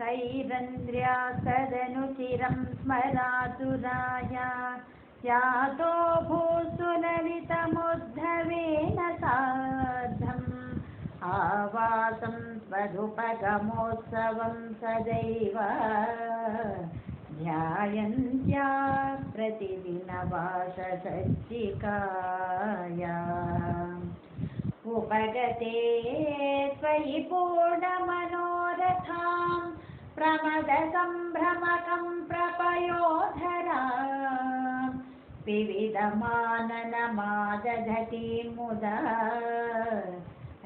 सैरन्द्र्या सदनुचिरं स्मरातुराय यातो भूसुललितमुद्धवेन सार्धम् आवासं स्वधुपगमोत्सवं सदैव ध्यायन्त्या प्रतिदिनवाससज्जिकाया उपगते त्वयि पूर्णमनोरथां प्रमदसम्भ्रमकं प्रपयोधरा विविधमाननमादधतीं मुदा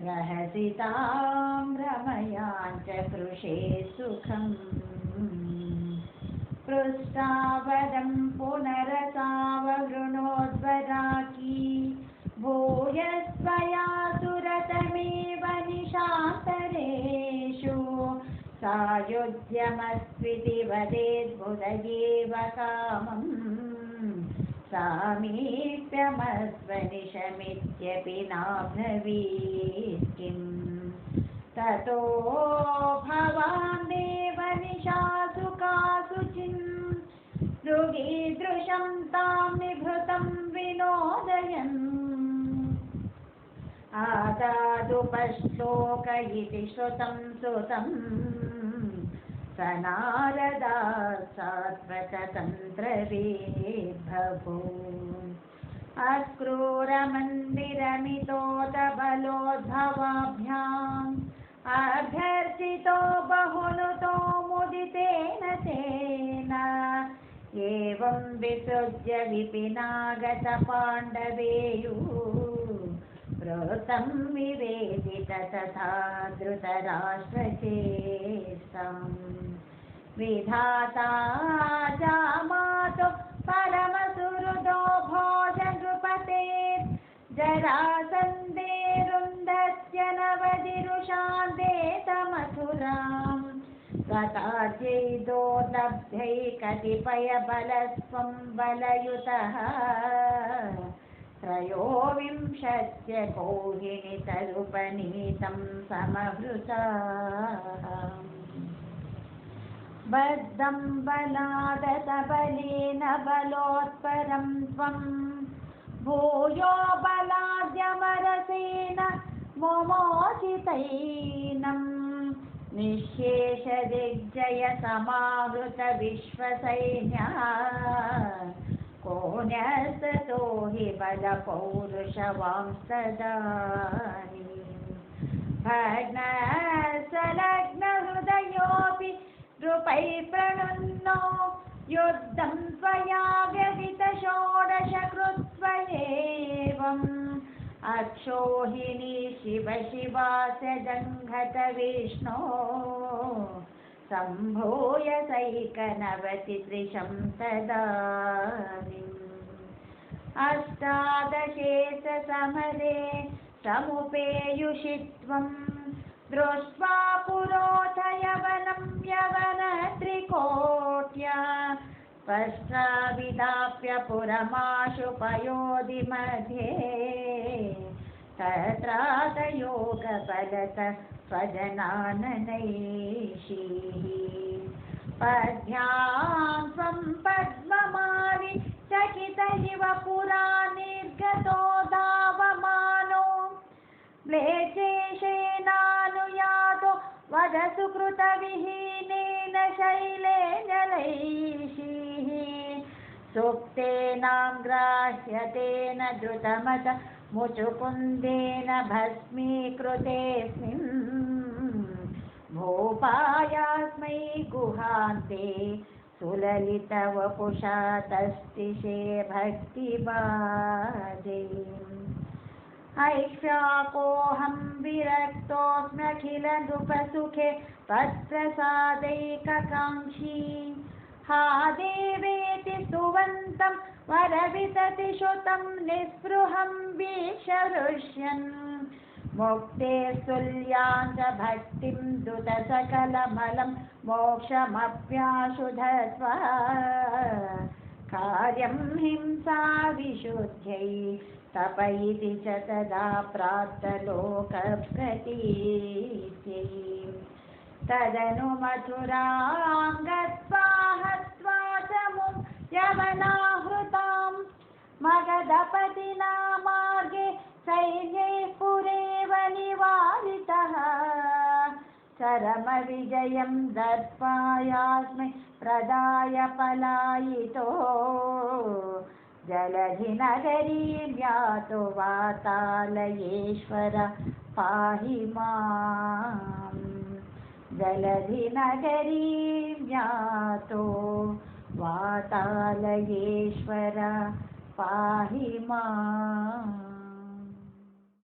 रहसि तां रमयाञ्च कृषे सुखम् पृष्ठावदं पुनरसाववृणोद्वराकी भूयस्त्वया सुरतमेव निशान्तरेषु सायुज्यमस्त्विति वदेद्बुधयेव कामम् सामीप्यमस्वनिशमित्यपि नाब्रवीत् किम् ततो भवान् देव निशासु कासुचिन् मृगीदृशं तां निभृतं विनोदयन् आदादुपश्लोक इति श्रुतं सुतं स नारदात् सात्वततन्त्रवेद्बभून् अक्रूरमन्दिरमितोदबलोद्भवाभ्याम् अभ्यर्चितो बहुनुतो मुदितेन तेन एवं विसृज्य विपिनागत पाण्डवेयुः प्रोतं विवेदित तथा धृतराष्ट्रचेष्टाम् विधाता जामातु परमसुहृदो भोजनृपते जरासन्धेरुन्धस्य नवदिरुषान्देतमथुरां गतार्जैदो लब्धै कतिपयबलस्त्वं बलयुतः त्रयोविंशत्य कोहिनि तरुपनीतं समभृताः बद्धं बलादसबलेन बलोत्परं त्वं भूयो बलाद्यमरसेन मोमोचितैनं निःशेषदिग्जय समावृत विश्वसैन्या को न्यस्ततो हि बलपौरुषवांस्तदानीं भग्नसलग्नहृदयोऽपि नृपैः प्रणुन्नो युद्धं त्वया व्यदित षोडश कृत्वैवम् अक्षोहिणी शिव शिवास्य जङ्घत विष्णो सम्भूय सैकनवतितृशं तदानीम् अष्टादशे समरे समुपेयुषि त्वं दृष्ट्वा पुरोथ यवनं यवनत्रिकोट्या स्पष्टाविदाप्य पुरमाशु पयोधि मध्ये तत्रातयोगबलत स्वजनाननैषीः पद्भ्यां त्वं पद्ममालि चकित इव पुरा निर्गतो धावमानो म्लेच्छेशेनानुयातो वदसु कृतविहीनेन शैलेन लैषीः सुप्तेनाग्राह्यतेन द्रुतमत मुचुकुन्देन भस्मीकृतेऽस्मिन् भूपायास्मै गुहान्ते सुललितवपुषा तस्तिषे भक्तिबाजे ऐक्ष्वाकोऽहं विरक्तोऽस्म्यखिल नृपसुखे त्वत्प्रसादैककाङ्क्षी हा देवेति स्तुवन्तं वरवितति श्रुतं निःस्पृहं वीक्ष्य हृष्यन् मुक्ते तुल्यां च भक्तिं दुत सकलमलं मोक्षमप्याशु धत्वा कार्यं हिंसा विशुद्ध्यै तप इति च तदा प्राप्तलोकप्रतीत्यै तदनु मथुरां गत्वा हत्वा च यवनाहृतां मगधपतिना मार्गे सैन्यैः पुरेव निवारितः चरमविजयं दर्पायास्मै प्रदाय पलायितो जलधिनगरीं यातो वातालयेश्वर पाहि माम् जलधिनगरीं यातो वातालयेश्वर पाहि माम्।